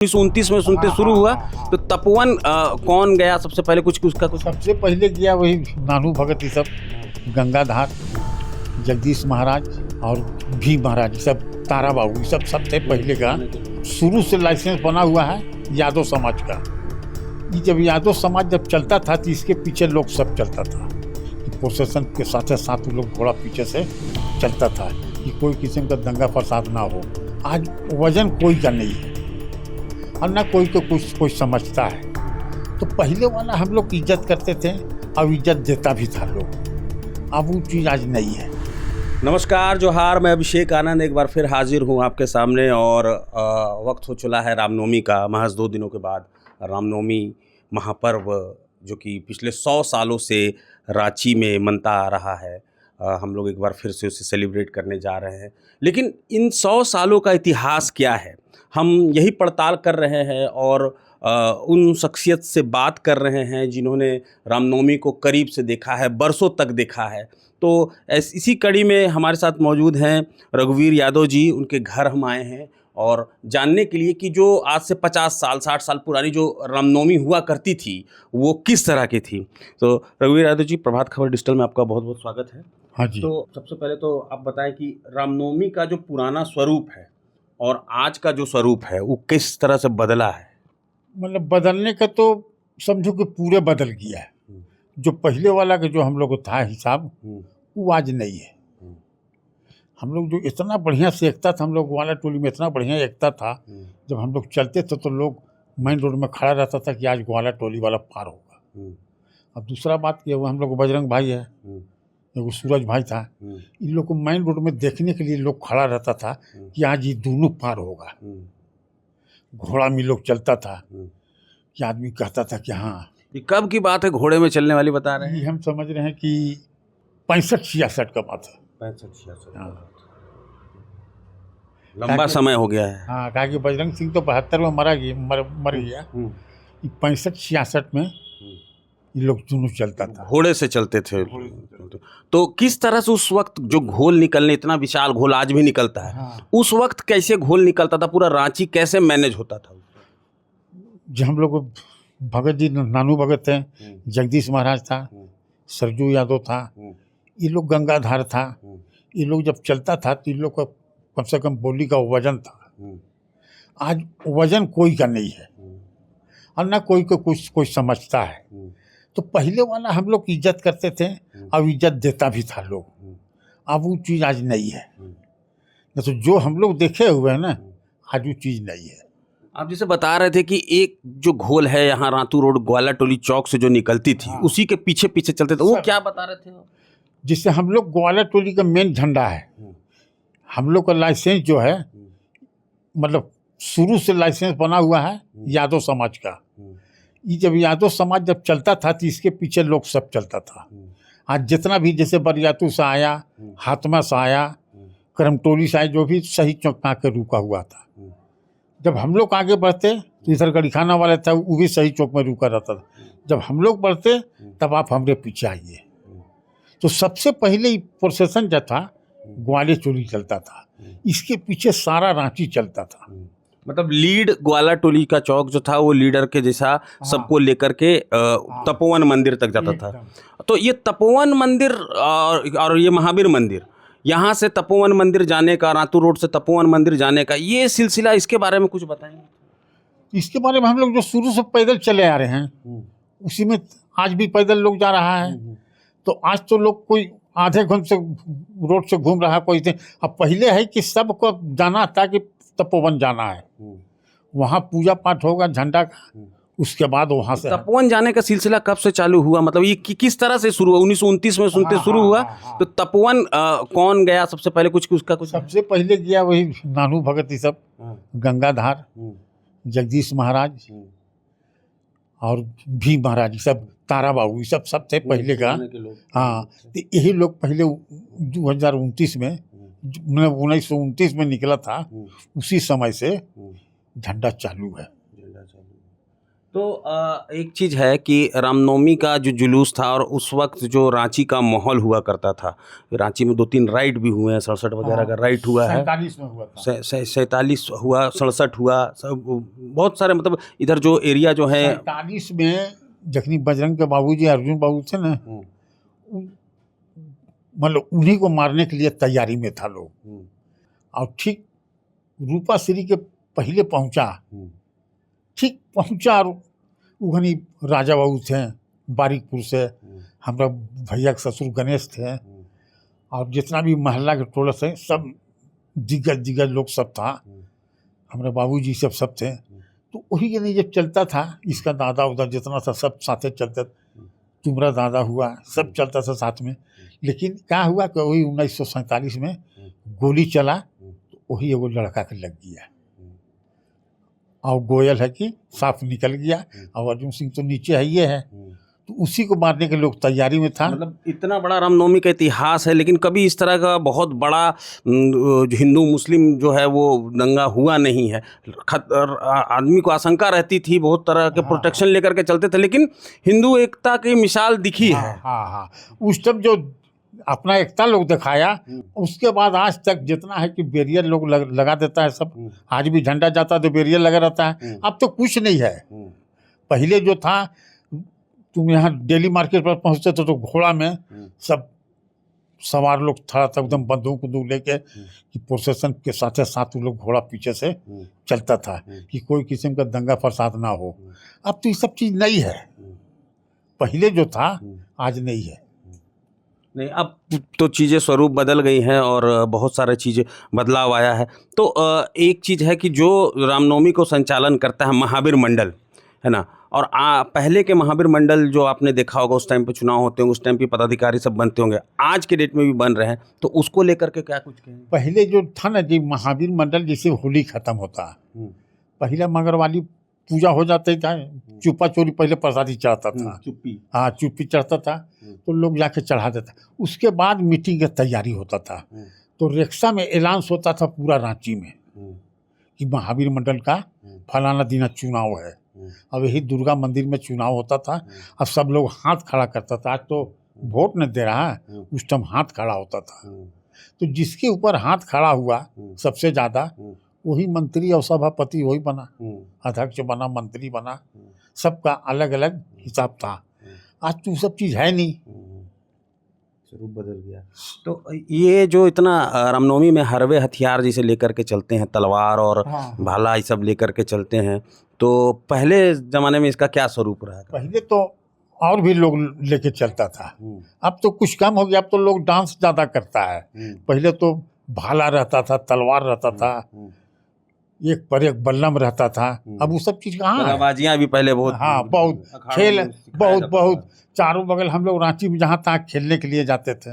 1929 में सुनते शुरू हुआ। तो तपोवन कौन गया सबसे पहले, कुछ उसका कुछ? सबसे पहले गया वही नानू भगत, ये सब गंगाधार, जगदीश महाराज और भी महाराज, ये सब तारा बाबू, ये सब सबसे पहले का शुरू से लाइसेंस बना हुआ है यादव समाज का। ये जब यादव समाज जब चलता था तो इसके पीछे लोग सब चलता था, प्रोसेशन के साथ साथ लोग थोड़ा पीछे से चलता था कि कोई किस्म का दंगा फसाद ना हो। आज वजन कोई का नहीं है और ना कोई को कुछ कोई समझता है। तो पहले वाला हम लोग इज्जत करते थे और इज्जत देता भी था लोग, अब वो चीज़ आज नहीं है। नमस्कार, जोहार, मैं अभिषेक आनंद एक बार फिर हाजिर हूँ आपके सामने। और वक्त हो चला है रामनवमी का। महज 2 दिनों के बाद रामनवमी महापर्व जो कि पिछले 100 सालों से रांची में मनता आ रहा है, हम लोग एक बार फिर से उसे सेलिब्रेट करने जा रहे हैं। लेकिन इन 100 सालों का इतिहास क्या है, हम यही पड़ताल कर रहे हैं और उन शख्सियत से बात कर रहे हैं जिन्होंने रामनवमी को करीब से देखा है, बरसों तक देखा है। तो इसी कड़ी में हमारे साथ मौजूद हैं रघुवीर यादव जी। उनके घर हम आए हैं और जानने के लिए कि जो आज से 50 साल 60 साल पुरानी जो रामनवमी हुआ करती थी वो किस तरह की थी। तो रघुवीर यादव जी, प्रभात खबर डिजिटल में आपका बहुत बहुत स्वागत है। हाँ जी। तो सबसे पहले तो आप बताएं कि रामनवमी का जो पुराना स्वरूप है और आज का जो स्वरूप है वो किस तरह से बदला है? मतलब बदलने का तो समझो कि पूरे बदल गया है। जो पहले वाला का जो हम लोग को था हिसाब, वो आज नहीं है। हम लोग जो इतना बढ़िया से एकता था, हम लोग ग्वाला टोली में इतना बढ़िया एकता था, जब हम लोग चलते थे तो लोग मेन रोड में खड़ा रहता था कि आज ग्वाला टोली वाला पार होगा। अब दूसरा बात ये, वो हम लोग बजरंग भाई है, एगो सूरज भाई था, इन लोग को मेन रोड में देखने के लिए लोग खड़ा रहता था कि आज ये दोनों पार होगा। घोड़ा में लोग चलता था कि आदमी कहता था कि हाँ। ये कब की बात है घोड़े में चलने वाली बता रहे हैं? ये हम समझ रहे हैं कि 65-66 का बात है। 65-66 हाँ। लंबा समय हो गया है। हाँ, कहा कि बजरंग सिंह तो 72 में मर गया। 65-66 में ये लोग दोनों चलता था, घोड़े से चलते थे। तो किस तरह से उस वक्त जो घोल निकलने, इतना विशाल घोल आज भी निकलता है, हाँ। उस वक्त कैसे घोल निकलता था, पूरा रांची कैसे मैनेज होता था? जो हम लोग भगत जी, नानू भगत थे, जगदीश महाराज था, सरजू यादव था, ये लोग गंगाधार था, ये लोग जब चलता था तो इन लोग का कम से कम बोली का वजन था। आज वजन कोई का नहीं है और ना कोई को कुछ कोई समझता है। तो पहले वाला हम लोग इज्जत करते थे और इज्जत देता भी था लोग, अब वो चीज़ आज नहीं है। न तो जो हम लोग देखे हुए हैं ना, आज वो चीज़ नहीं है। आप जैसे बता रहे थे कि एक जो घोल है यहाँ रातू रोड ग्वाला टोली चौक से जो निकलती थी, हाँ। उसी के पीछे पीछे चलते थे, वो क्या बता रहे थे? जिससे हम लोग ग्वाला टोली का मेन झंडा है। हम लोग का लाइसेंस जो है, मतलब शुरू से लाइसेंस बना हुआ है यादव समाज का। ये जब यादव समाज जब चलता था तो इसके पीछे लोग सब चलता था। आज जितना भी, जैसे बरियातू से आया, हातमा से आया, करमटोली से आया, जो भी सही चौक में आकर रुका हुआ था। जब हम लोग आगे बढ़ते तो इधर गड़ीखाना वाला था, वो भी सही चौक में रुका रहता था। जब हम लोग बढ़ते तब आप हमारे पीछे आइए। तो सबसे पहले प्रोसेशन जो था ग्वाले चोली चलता था, इसके पीछे सारा रांची चलता था। मतलब लीड ग्वाला टोली का चौक जो था वो लीडर के जैसा सबको लेकर के तपोवन मंदिर तक जाता था। तो ये तपोवन मंदिर और ये महावीर मंदिर, यहाँ से तपोवन मंदिर जाने का, रातू रोड से तपोवन मंदिर जाने का ये सिलसिला, इसके बारे में कुछ बताएंगे? इसके बारे में हम लोग जो शुरू से पैदल चले आ रहे हैं, उसी में आज भी पैदल लोग जा रहा है। तो आज तो लोग कोई आधे घंटे से रोड से घूम रहा है कोई से। अब पहले है कि सबको जाना था कि तपोवन जाना है, वहाँ पूजा पाठ होगा झंडा का, उसके बाद वहाँ से तपोवन जाने का सिलसिला कब से चालू हुआ, मतलब ये किस तरह से शुरू हुआ? 1929 में सुनते शुरू हुआ। तो तपोवन कौन गया सबसे पहले, कुछ उसका कुछ? सबसे पहले गया वही नानू भगत, ये सब गंगाधार, जगदीश महाराज और भी महाराज, ये सब तारा बाबू, ये सब सबसे पहले का। हाँ, तो यही लोग पहले 2029 में, 1929 में निकला था, उसी समय से झंडा चालू है। तो एक चीज़ है कि रामनवमी का जो जुलूस था और उस वक्त जो रांची का माहौल हुआ करता था, रांची में 2-3 राइड भी हुए हैं, 67 वगैरह का राइड हुआ है, 47 में हुआ था, 47 हुआ, 67 हुआ, सब बहुत सारे, मतलब इधर जो एरिया जो है 47 में जखनी बजरंग के बाबूजी अर्जुन बाबू थे ना, मतलब उन्हीं को मारने के लिए तैयारी में था लोग। और ठीक रूपाश्री के पहले पहुंचा, ठीक पहुंचा, और उघनी राजा बाबू थे बारिकपुर से, हमारा भैया के ससुर गणेश थे, और जितना भी मोहल्ला के टोला थे सब दिग्गज लोग सब था, हमारे बाबूजी सब थे। तो वही के नहीं जब चलता था, इसका दादा उदा जितना था सब साथे चलते, तुम्हारा दादा हुआ, सब चलता था साथ में। लेकिन क्या हुआ कि वही 1947 में गोली चला, तो वही एगो लड़का के लग गया, और गोयल है कि साफ निकल गया, और अर्जुन सिंह तो नीचे है, ये है, तो उसी को मारने के लोग तैयारी में था। मतलब इतना बड़ा रामनवमी का इतिहास है, लेकिन कभी इस तरह का बहुत बड़ा हिंदू मुस्लिम जो है वो दंगा हुआ नहीं है। आदमी को आशंका रहती थी, बहुत तरह के प्रोटेक्शन लेकर के चलते थे, लेकिन हिंदू एकता की मिसाल दिखी है। हाँ, उस टाइम जो अपना एकता लोग दिखाया, उसके बाद आज तक जितना है कि बैरियर लोग लगा देता है सब, आज भी झंडा जाता है तो बैरियर लगा रहता है। अब तो कुछ नहीं है। पहले जो था, तुम यहाँ डेली मार्केट पर पहुँचते थे तो घोड़ा में सब सवार लोग खड़ा था, एकदम बंदूक लेके, कि प्रोसेशन के साथ साथ वो लोग घोड़ा पीछे से चलता था कि कोई किस्म का दंगा फसाद ना हो। अब तो ये सब चीज़ नहीं है, पहले जो था आज नहीं है। नहीं, अब तो चीज़ें स्वरूप बदल गई हैं और बहुत सारे चीज़ें बदलाव आया है। तो एक चीज़ है कि जो रामनवमी को संचालन करता है महावीर मंडल, है ना, और पहले के महावीर मंडल जो आपने देखा होगा, उस टाइम पे चुनाव होते होंगे, उस टाइम पे पदाधिकारी सब बनते होंगे, आज के डेट में भी बन रहे हैं, तो उसको लेकर के क्या कुछ कहें? पहले जो था ना जी, महावीर मंडल जैसे होली खत्म होता, पहले मंगलवाली पूजा हो जाती था, चुपा चोरी पहले प्रसादी चढ़ता था, चुप्पी चढ़ता था, तो लोग जाके चढ़ा देता। उसके बाद मीटिंग की तैयारी होता था, तो रिक्शा में ऐलान होता था पूरा रांची में कि महावीर मंडल का फलाना दिन चुनाव है। अब यही दुर्गा मंदिर में चुनाव होता था, अब सब लोग हाथ खड़ा करता था। आज तो वोट नहीं दे रहा है, उस टाइम हाथ खड़ा होता था। तो जिसके ऊपर हाथ खड़ा हुआ सबसे ज़्यादा, वही मंत्री और सभापति वही बना, अध्यक्ष बना, मंत्री बना, सबका अलग अलग हिसाब था। आज तो सब चीज़ है नहीं, स्वरूप बदल गया। तो ये जो इतना रामनवमी में हरवे हथियार जिसे लेकर के चलते हैं, तलवार और भाला ये सब लेकर के चलते हैं, तो पहले ज़माने में इसका क्या स्वरूप रहा? पहले तो और भी लोग लेके चलता था, अब तो कुछ कम हो गया, अब तो लोग डांस ज़्यादा करता है। पहले तो भाला रहता था, तलवार रहता था, एक पर एक बल्लम रहता था, अब वो सब चीज़ कहाँ है? बाजियाँ भी पहले बहुत, बहुत खेल, बहुत चारों बगल हम लोग रांची में जहाँ तक खेलने के लिए जाते थे,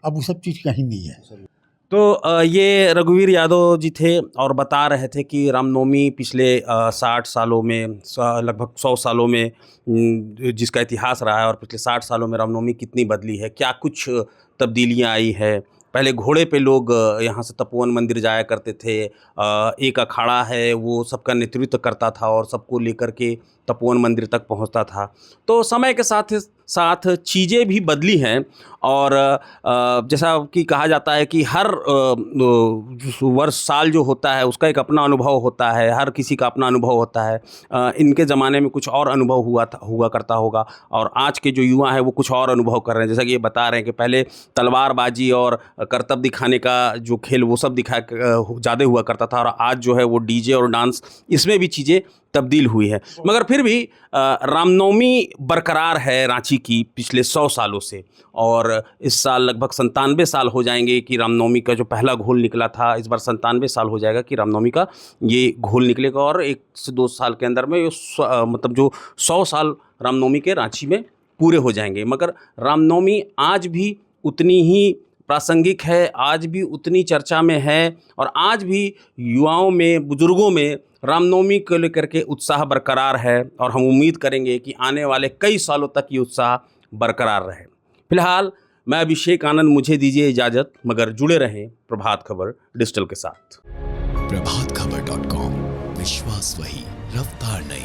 अब वो सब चीज़ कहीं नहीं है। तो ये रघुवीर यादव जी थे और बता रहे थे कि रामनवमी पिछले 60 सालों में, लगभग 100 सालों में जिसका इतिहास रहा है, और पिछले 60 सालों में रामनवमी कितनी बदली है, क्या कुछ तब्दीलियां आई है। पहले घोड़े पे लोग यहाँ से तपोवन मंदिर जाया करते थे, एक अखाड़ा है वो सबका नेतृत्व करता था और सबको लेकर के तपोवन मंदिर तक पहुँचता था। तो समय के साथ साथ चीज़ें भी बदली हैं, और जैसा कि कहा जाता है कि हर वर्ष साल जो होता है उसका एक अपना अनुभव होता है, हर किसी का अपना अनुभव होता है। इनके ज़माने में कुछ और अनुभव हुआ करता होगा, और आज के जो युवा हैं वो कुछ और अनुभव कर रहे हैं। जैसा कि ये बता रहे हैं कि पहले तलवारबाजी और करतब दिखाने का जो खेल वो सब ज़्यादा हुआ करता था, और आज जो है वो डीजे और डांस, इसमें भी चीज़ें तब्दील हुई है। मगर फिर भी रामनवमी बरकरार है रांची की पिछले 100 सालों से, और इस साल लगभग 97 साल हो जाएंगे कि रामनवमी का जो पहला घोल निकला था, इस बार 97 साल हो जाएगा कि रामनवमी का ये घोल निकलेगा, और 1 से 2 साल के अंदर में मतलब जो 100 साल रामनवमी के रांची में पूरे हो जाएंगे। मगर रामनवमी आज भी उतनी ही प्रासंगिक है, आज भी उतनी चर्चा में है, और आज भी युवाओं में, बुजुर्गों में रामनवमी को लेकर के उत्साह बरकरार है, और हम उम्मीद करेंगे कि आने वाले कई सालों तक ये उत्साह बरकरार रहे। फिलहाल मैं अभिषेक आनंद, मुझे दीजिए इजाज़त, मगर जुड़े रहें प्रभात खबर डिजिटल के साथ। प्रभातखबर.com, विश्वास वही, रफ्तार नहीं।